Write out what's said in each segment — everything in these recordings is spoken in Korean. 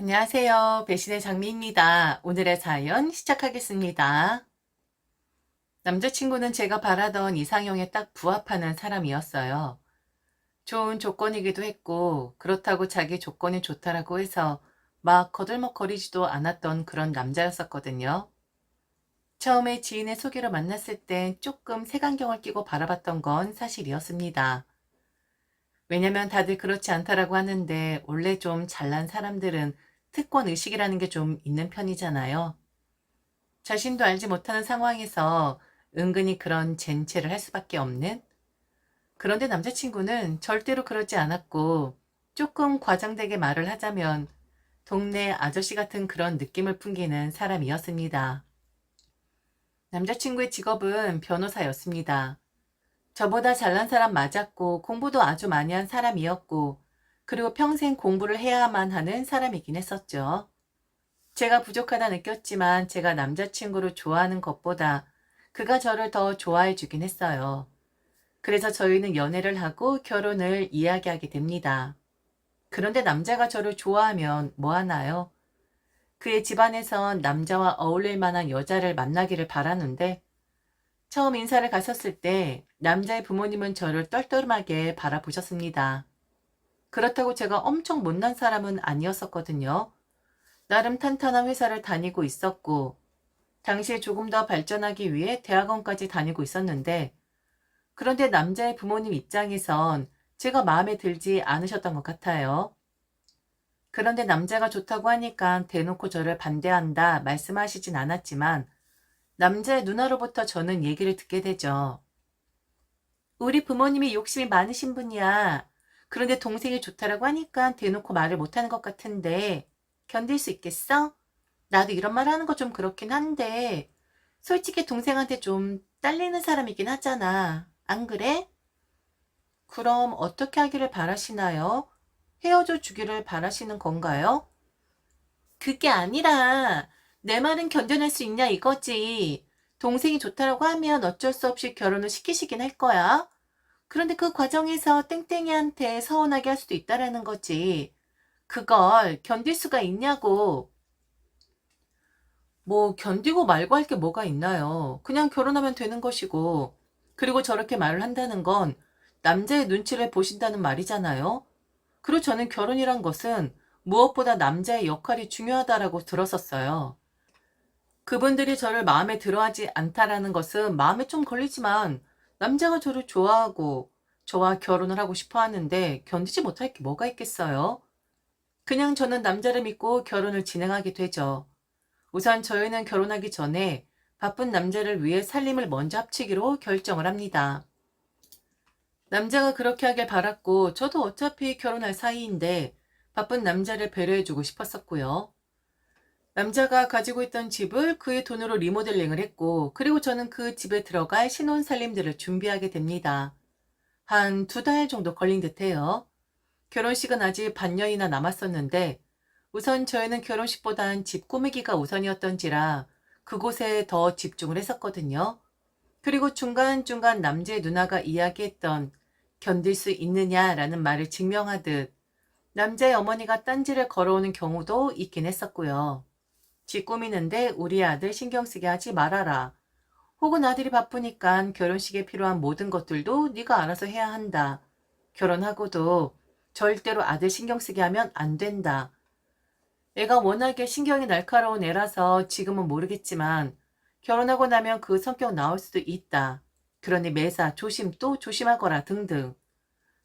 안녕하세요. 배신의 장미입니다. 오늘의 사연 시작하겠습니다. 남자친구는 제가 바라던 이상형에 딱 부합하는 사람이었어요. 좋은 조건이기도 했고, 그렇다고 자기 조건이 좋다라고 해서 막 거들먹거리지도 않았던 그런 남자였었거든요. 처음에 지인의 소개로 만났을 땐 조금 색안경을 끼고 바라봤던 건 사실이었습니다. 왜냐면 다들 그렇지 않다라고 하는데 원래 좀 잘난 사람들은 특권 의식이라는 게 좀 있는 편이잖아요. 자신도 알지 못하는 상황에서 은근히 그런 젠체를 할 수밖에 없는? 그런데 남자친구는 절대로 그러지 않았고 조금 과장되게 말을 하자면 동네 아저씨 같은 그런 느낌을 풍기는 사람이었습니다. 남자친구의 직업은 변호사였습니다. 저보다 잘난 사람 맞았고 공부도 아주 많이 한 사람이었고 그리고 평생 공부를 해야만 하는 사람이긴 했었죠. 제가 부족하다 느꼈지만 제가 남자친구를 좋아하는 것보다 그가 저를 더 좋아해 주긴 했어요. 그래서 저희는 연애를 하고 결혼을 이야기하게 됩니다. 그런데 남자가 저를 좋아하면 뭐 하나요? 그의 집안에선 남자와 어울릴 만한 여자를 만나기를 바라는데 처음 인사를 갔었을 때 남자의 부모님은 저를 떨떠름하게 바라보셨습니다. 그렇다고 제가 엄청 못난 사람은 아니었었거든요. 나름 탄탄한 회사를 다니고 있었고 당시에 조금 더 발전하기 위해 대학원까지 다니고 있었는데 그런데 남자의 부모님 입장에선 제가 마음에 들지 않으셨던 것 같아요. 그런데 남자가 좋다고 하니까 대놓고 저를 반대한다 말씀하시진 않았지만 남자의 누나로부터 저는 얘기를 듣게 되죠. 우리 부모님이 욕심이 많으신 분이야. 그런데 동생이 좋다라고 하니까 대놓고 말을 못하는 것 같은데 견딜 수 있겠어? 나도 이런 말 하는 거 좀 그렇긴 한데 솔직히 동생한테 좀 딸리는 사람이긴 하잖아. 안 그래? 그럼 어떻게 하기를 바라시나요? 헤어져 주기를 바라시는 건가요? 그게 아니라 내 말은 견뎌낼 수 있냐 이거지. 동생이 좋다라고 하면 어쩔 수 없이 결혼을 시키시긴 할 거야. 그런데 그 과정에서 땡땡이한테 서운하게 할 수도 있다라는 거지. 그걸 견딜 수가 있냐고. 뭐 견디고 말고 할 게 뭐가 있나요? 그냥 결혼하면 되는 것이고. 그리고 저렇게 말을 한다는 건 남자의 눈치를 보신다는 말이잖아요. 그리고 저는 결혼이란 것은 무엇보다 남자의 역할이 중요하다라고 들었었어요. 그분들이 저를 마음에 들어하지 않다라는 것은 마음에 좀 걸리지만 남자가 저를 좋아하고 저와 결혼을 하고 싶어 하는데 견디지 못할 게 뭐가 있겠어요? 그냥 저는 남자를 믿고 결혼을 진행하게 되죠. 우선 저희는 결혼하기 전에 바쁜 남자를 위해 살림을 먼저 합치기로 결정을 합니다. 남자가 그렇게 하길 바랐고 저도 어차피 결혼할 사이인데 바쁜 남자를 배려해주고 싶었었고요. 남자가 가지고 있던 집을 그의 돈으로 리모델링을 했고 그리고 저는 그 집에 들어갈 신혼 살림들을 준비하게 됩니다. 한 2달 정도 걸린 듯해요. 결혼식은 아직 반년이나 남았었는데 우선 저희는 결혼식보단 집 꾸미기가 우선이었던지라 그곳에 더 집중을 했었거든요. 그리고 중간중간 남자의 누나가 이야기했던 견딜 수 있느냐라는 말을 증명하듯 남자의 어머니가 딴지를 걸어오는 경우도 있긴 했었고요. 집 꾸미는데 우리 아들 신경 쓰게 하지 말아라. 혹은 아들이 바쁘니까 결혼식에 필요한 모든 것들도 네가 알아서 해야 한다. 결혼하고도 절대로 아들 신경 쓰게 하면 안 된다. 애가 워낙에 신경이 날카로운 애라서 지금은 모르겠지만 결혼하고 나면 그 성격 나올 수도 있다. 그러니 매사 조심 또 조심하거라 등등.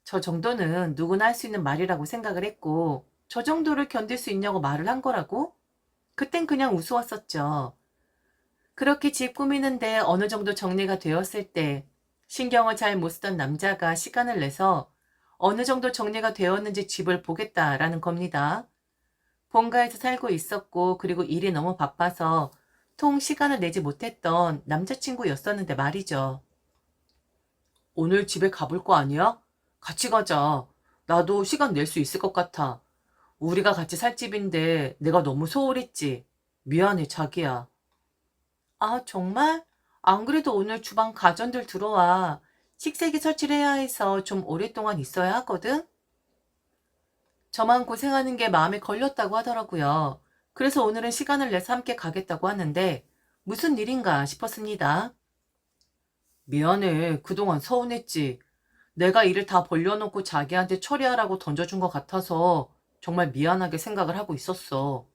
저 정도는 누구나 할 수 있는 말이라고 생각을 했고 저 정도를 견딜 수 있냐고 말을 한 거라고? 그땐 그냥 우스웠었죠. 그렇게 집 꾸미는데 어느 정도 정리가 되었을 때 신경을 잘 못 쓰던 남자가 시간을 내서 어느 정도 정리가 되었는지 집을 보겠다라는 겁니다. 본가에서 살고 있었고 그리고 일이 너무 바빠서 통 시간을 내지 못했던 남자친구였었는데 말이죠. 오늘 집에 가볼 거 아니야? 같이 가자. 나도 시간 낼 수 있을 것 같아. 우리가 같이 살 집인데 내가 너무 소홀했지. 미안해, 자기야. 아, 정말? 안 그래도 오늘 주방 가전들 들어와. 식세기 설치를 해야 해서 좀 오랫동안 있어야 하거든? 저만 고생하는 게 마음에 걸렸다고 하더라고요. 그래서 오늘은 시간을 내서 함께 가겠다고 하는데 무슨 일인가 싶었습니다. 미안해. 그동안 서운했지. 내가 일을 다 벌려놓고 자기한테 처리하라고 던져준 것 같아서 정말 미안하게 생각을 하고 있었어.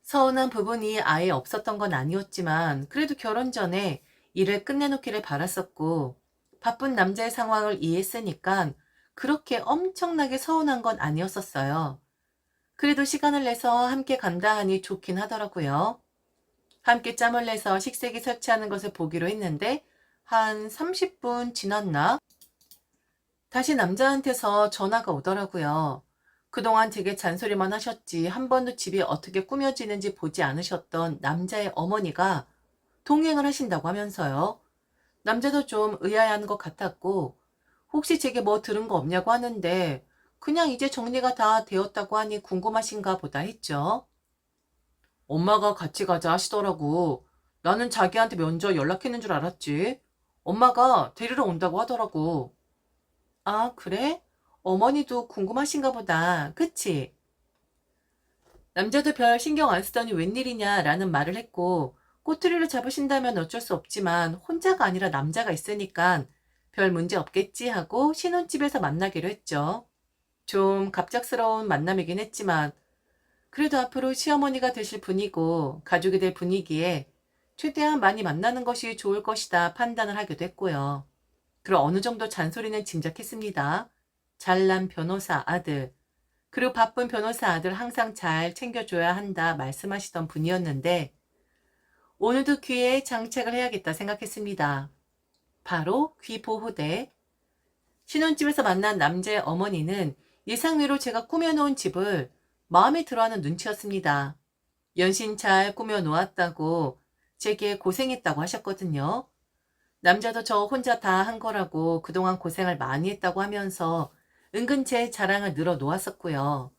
서운한 부분이 아예 없었던 건 아니었지만 그래도 결혼 전에 일을 끝내놓기를 바랐었고 바쁜 남자의 상황을 이해했으니까 그렇게 엄청나게 서운한 건 아니었었어요. 그래도 시간을 내서 함께 간다 하니 좋긴 하더라고요. 함께 짬을 내서 식세기 설치하는 것을 보기로 했는데 한 30분 지났나? 다시 남자한테서 전화가 오더라고요. 그동안 되게 잔소리만 하셨지 한 번도 집이 어떻게 꾸며지는지 보지 않으셨던 남자의 어머니가 동행을 하신다고 하면서요. 남자도 좀 의아해하는 것 같았고 혹시 제게 뭐 들은 거 없냐고 하는데 그냥 이제 정리가 다 되었다고 하니 궁금하신가 보다 했죠. 엄마가 같이 가자 하시더라고. 나는 자기한테 먼저 연락했는 줄 알았지. 엄마가 데리러 온다고 하더라고. 아, 그래? 어머니도 궁금하신가 보다. 그치? 남자도 별 신경 안 쓰더니 웬일이냐라는 말을 했고 꼬투리를 잡으신다면 어쩔 수 없지만 혼자가 아니라 남자가 있으니까 별 문제 없겠지 하고 신혼집에서 만나기로 했죠. 좀 갑작스러운 만남이긴 했지만 그래도 앞으로 시어머니가 되실 분이고 가족이 될 분이기에 최대한 많이 만나는 것이 좋을 것이다 판단을 하기도 했고요. 그리고 어느 정도 잔소리는 짐작했습니다. 잘난 변호사 아들, 그리고 바쁜 변호사 아들 항상 잘 챙겨줘야 한다 말씀하시던 분이었는데 오늘도 귀에 장착을 해야겠다 생각했습니다. 바로 귀보호대. 신혼집에서 만난 남자의 어머니는 예상외로 제가 꾸며놓은 집을 마음에 들어하는 눈치였습니다. 연신 잘 꾸며놓았다고 제게 고생했다고 하셨거든요. 남자도 저 혼자 다 한 거라고 그동안 고생을 많이 했다고 하면서 은근 제 자랑을 늘어놓았었고요.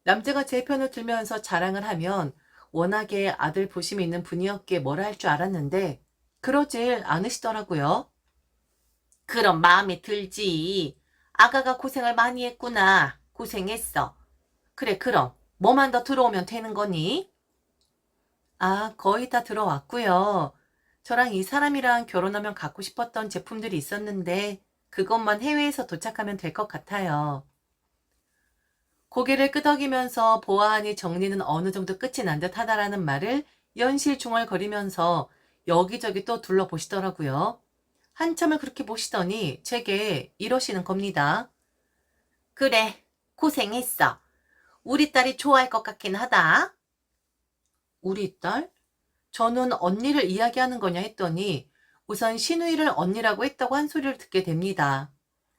남자가 제 편을 들면서 자랑을 하면 워낙에 아들 부심이 있는 분이었기에 뭐라 할 줄 알았는데 그러질 않으시더라고요. 그럼 마음에 들지. 아가가 고생을 많이 했구나. 고생했어. 그래, 그럼 뭐만 더 들어오면 되는 거니? 아, 거의 다 들어왔고요. 저랑 이 사람이랑 결혼하면 갖고 싶었던 제품들이 있었는데 그것만 해외에서 도착하면 될 것 같아요. 고개를 끄덕이면서 보아하니 정리는 어느 정도 끝이 난 듯 하다라는 말을 연실 중얼거리면서 여기저기 또 둘러보시더라고요. 한참을 그렇게 보시더니 제게 이러시는 겁니다. 그래, 고생했어. 우리 딸이 좋아할 것 같긴 하다. 우리 딸? 저는 언니를 이야기하는 거냐 했더니 우선 신우이를 언니라고 했다고 한 소리를 듣게 됩니다.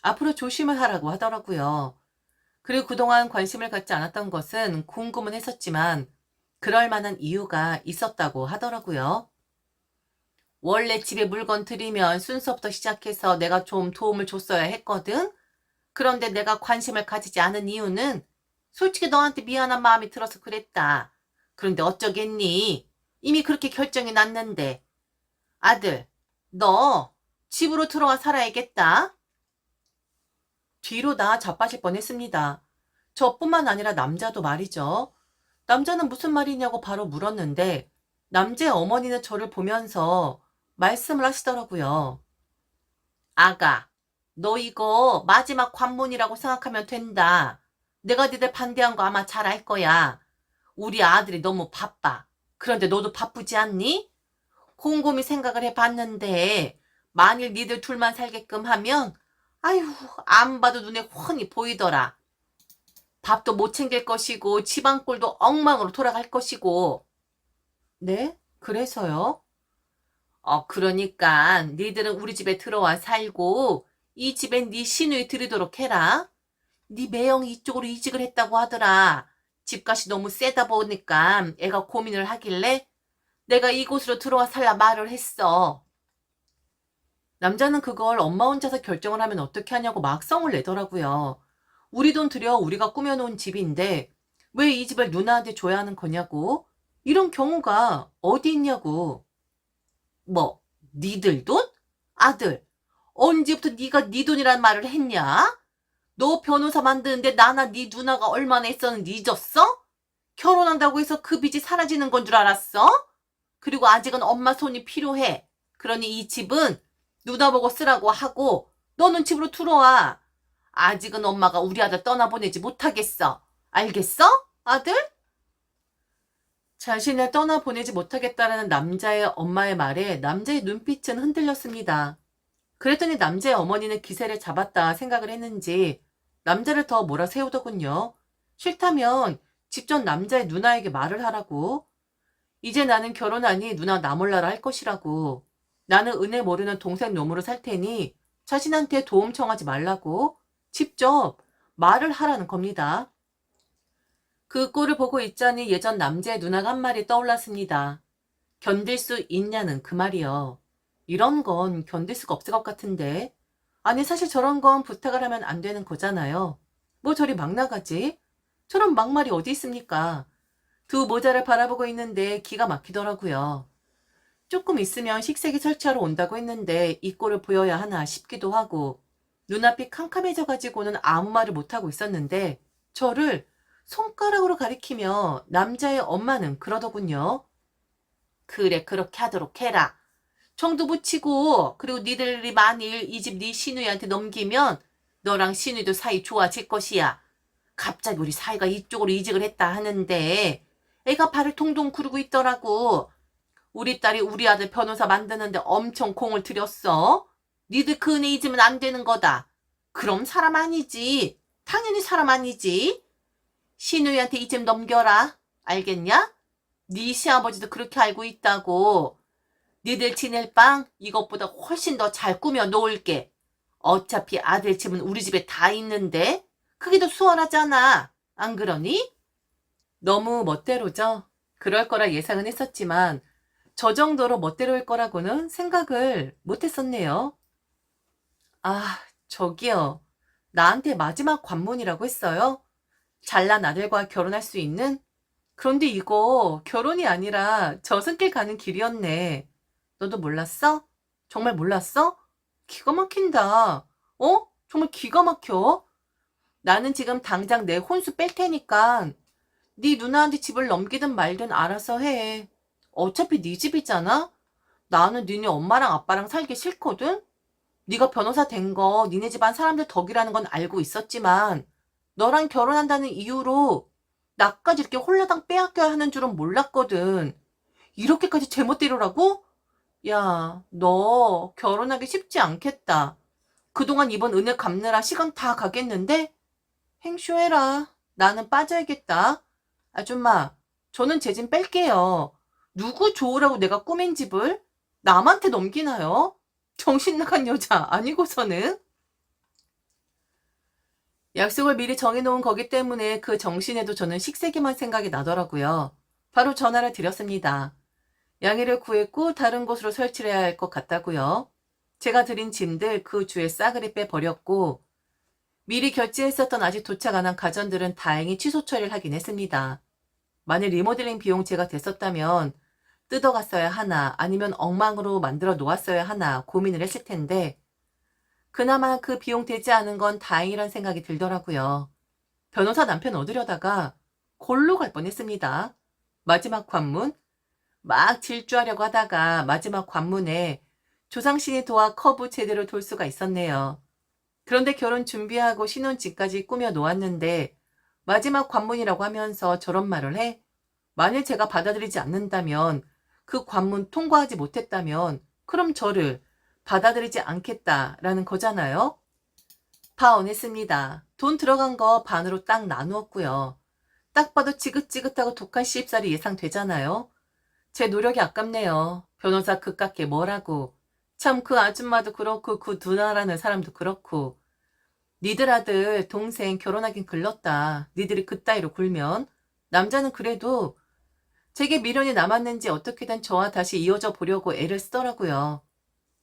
앞으로 조심을 하라고 하더라고요. 그리고 그동안 관심을 갖지 않았던 것은 궁금은 했었지만 그럴 만한 이유가 있었다고 하더라고요. 원래 집에 물건 들이면 순서부터 시작해서 내가 좀 도움을 줬어야 했거든? 그런데 내가 관심을 가지지 않은 이유는 솔직히 너한테 미안한 마음이 들어서 그랬다. 그런데 어쩌겠니? 이미 그렇게 결정이 났는데. 아들, 너 집으로 들어와 살아야겠다. 뒤로 나 자빠질 뻔했습니다. 저뿐만 아니라 남자도 말이죠. 남자는 무슨 말이냐고 바로 물었는데 남자의 어머니는 저를 보면서 말씀을 하시더라고요. 아가, 너 이거 마지막 관문이라고 생각하면 된다. 내가 니들 반대한 거 아마 잘 알 거야. 우리 아들이 너무 바빠. 그런데 너도 바쁘지 않니? 곰곰이 생각을 해봤는데 만일 니들 둘만 살게끔 하면 아휴 안 봐도 눈에 훤히 보이더라. 밥도 못 챙길 것이고 집안꼴도 엉망으로 돌아갈 것이고. 네? 그래서요? 그러니까 니들은 우리 집에 들어와 살고 이 집엔 네 시누이 들이도록 해라. 네 매형이 이쪽으로 이직을 했다고 하더라. 집값이 너무 세다 보니까 애가 고민을 하길래 내가 이곳으로 들어와 살라 말을 했어. 남자는 그걸 엄마 혼자서 결정을 하면 어떻게 하냐고 막성을 내더라고요. 우리 돈 들여 우리가 꾸며놓은 집인데 왜 이 집을 누나한테 줘야 하는 거냐고. 이런 경우가 어디 있냐고. 뭐 니들 돈? 아들, 언제부터 네가 네 돈이란 말을 했냐? 너 변호사 만드는데 나나 네 누나가 얼마나 애썼는지 잊었어? 결혼한다고 해서 그 빚이 사라지는 건 줄 알았어? 그리고 아직은 엄마 손이 필요해. 그러니 이 집은 누나 보고 쓰라고 하고 너는 집으로 들어와. 아직은 엄마가 우리 아들 떠나보내지 못하겠어. 알겠어? 아들? 자신을 떠나보내지 못하겠다라는 남자의 엄마의 말에 남자의 눈빛은 흔들렸습니다. 그랬더니 남자의 어머니는 기세를 잡았다 생각을 했는지 남자를 더 몰아세우더군요. 싫다면 직접 남자의 누나에게 말을 하라고. 이제 나는 결혼하니 누나 나 몰라라 할 것이라고. 나는 은혜 모르는 동생 놈으로 살 테니 자신한테 도움 청하지 말라고 직접 말을 하라는 겁니다. 그 꼴을 보고 있자니 예전 남자의 누나가 한 말이 떠올랐습니다. 견딜 수 있냐는 그 말이요. 이런 건 견딜 수가 없을 것 같은데. 아니 사실 저런 건 부탁을 하면 안 되는 거잖아요. 뭐 저리 막 나가지? 저런 막말이 어디 있습니까? 두 모자를 바라보고 있는데 기가 막히더라고요. 조금 있으면 식세기 설치하러 온다고 했는데 이 꼴을 보여야 하나 싶기도 하고 눈앞이 캄캄해져가지고는 아무 말을 못하고 있었는데 저를 손가락으로 가리키며 남자의 엄마는 그러더군요. 그래 그렇게 하도록 해라. 청도 붙이고 그리고 니들이 만일 이 집 네 시누이한테 넘기면 너랑 시누이도 사이 좋아질 것이야. 갑자기 우리 사이가 이쪽으로 이직을 했다 하는데 애가 발을 동동 구르고 있더라고. 우리 딸이 우리 아들 변호사 만드는데 엄청 공을 들였어. 니들 그 은혜 잊으면 안 되는 거다. 그럼 사람 아니지. 당연히 사람 아니지. 시누이한테 이 집 넘겨라. 알겠냐? 네 시아버지도 그렇게 알고 있다고. 니들 지낼 방 이것보다 훨씬 더 잘 꾸며 놓을게. 어차피 아들 집은 우리 집에 다 있는데 그게 더 수월하잖아. 안 그러니? 너무 멋대로죠. 그럴 거라 예상은 했었지만 저 정도로 멋대로일 거라고는 생각을 못했었네요. 아, 저기요. 나한테 마지막 관문이라고 했어요? 잘난 아들과 결혼할 수 있는? 그런데 이거 결혼이 아니라 저승길 가는 길이었네. 너도 몰랐어? 정말 몰랐어? 기가 막힌다. 어? 정말 기가 막혀. 나는 지금 당장 내 혼수 뺄 테니까 네 누나한테 집을 넘기든 말든 알아서 해. 어차피 네 집이잖아? 나는 니네 엄마랑 아빠랑 살기 싫거든? 네가 변호사 된 거 니네 집안 사람들 덕이라는 건 알고 있었지만 너랑 결혼한다는 이유로 나까지 이렇게 홀라당 빼앗겨야 하는 줄은 몰랐거든. 이렇게까지 제멋대로라고? 야, 너 결혼하기 쉽지 않겠다. 그동안 이번 은혜 갚느라 시간 다 가겠는데? 행쇼해라. 나는 빠져야겠다. 아줌마, 저는 제 집 뺄게요. 누구 좋으라고 내가 꾸민 집을 남한테 넘기나요? 정신 나간 여자 아니고서는? 약속을 미리 정해놓은 거기 때문에 그 정신에도 저는 식세기만 생각이 나더라고요. 바로 전화를 드렸습니다. 양해를 구했고 다른 곳으로 설치를 해야 할 것 같다고요. 제가 드린 짐들 그 주에 싸그리 빼버렸고 미리 결제했었던 아직 도착 안 한 가전들은 다행히 취소 처리를 하긴 했습니다. 만일 리모델링 비용 제가 됐었다면 뜯어갔어야 하나 아니면 엉망으로 만들어 놓았어야 하나 고민을 했을 텐데 그나마 그 비용 되지 않은 건 다행이란 생각이 들더라고요. 변호사 남편 얻으려다가 골로 갈 뻔했습니다. 마지막 관문? 막 질주하려고 하다가 마지막 관문에 조상신이 도와 커브 제대로 돌 수가 있었네요. 그런데 결혼 준비하고 신혼집까지 꾸며 놓았는데 마지막 관문이라고 하면서 저런 말을 해? 만일 제가 받아들이지 않는다면 그 관문 통과하지 못했다면 그럼 저를 받아들이지 않겠다라는 거잖아요. 파혼했습니다. 돈 들어간 거 반으로 딱 나누었고요. 딱 봐도 지긋지긋하고 독한 시집살이 예상되잖아요. 제 노력이 아깝네요. 변호사 그깟게 뭐라고. 참 그 아줌마도 그렇고 그 누나라는 사람도 그렇고. 니들 아들 동생 결혼하긴 글렀다. 니들이 그따위로 굴면. 남자는 그래도 제게 미련이 남았는지 어떻게든 저와 다시 이어져 보려고 애를 쓰더라고요.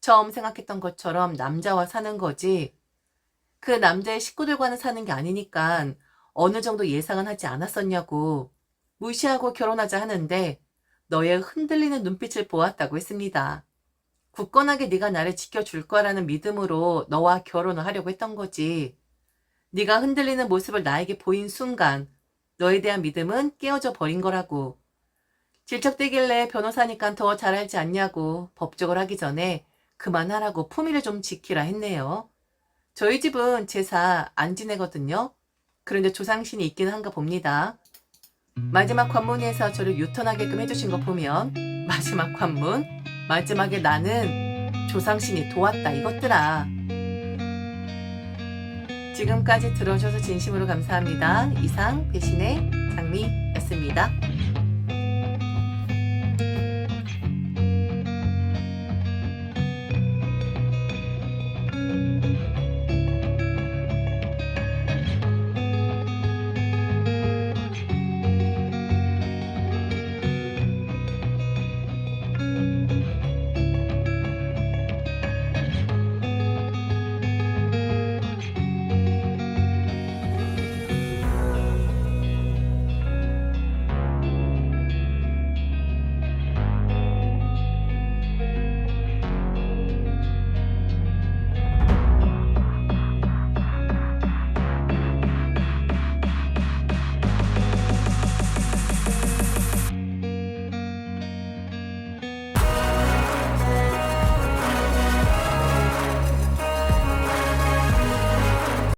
처음 생각했던 것처럼 남자와 사는 거지. 그 남자의 식구들과는 사는 게 아니니까 어느 정도 예상은 하지 않았었냐고. 무시하고 결혼하자 하는데 너의 흔들리는 눈빛을 보았다고 했습니다. 굳건하게 네가 나를 지켜줄 거라는 믿음으로 너와 결혼을 하려고 했던 거지. 네가 흔들리는 모습을 나에게 보인 순간 너에 대한 믿음은 깨어져 버린 거라고. 질척대길래 변호사니까 더 잘 알지 않냐고 법적을 하기 전에 그만하라고 품위를 좀 지키라 했네요. 저희 집은 제사 안 지내거든요. 그런데 조상신이 있기는 한가 봅니다. 마지막 관문에서 저를 유턴하게끔 해주신 거 보면 마지막 관문, 마지막에 나는 조상신이 도왔다 이것들아. 지금까지 들어주셔서 진심으로 감사합니다. 이상 배신의 장미였습니다.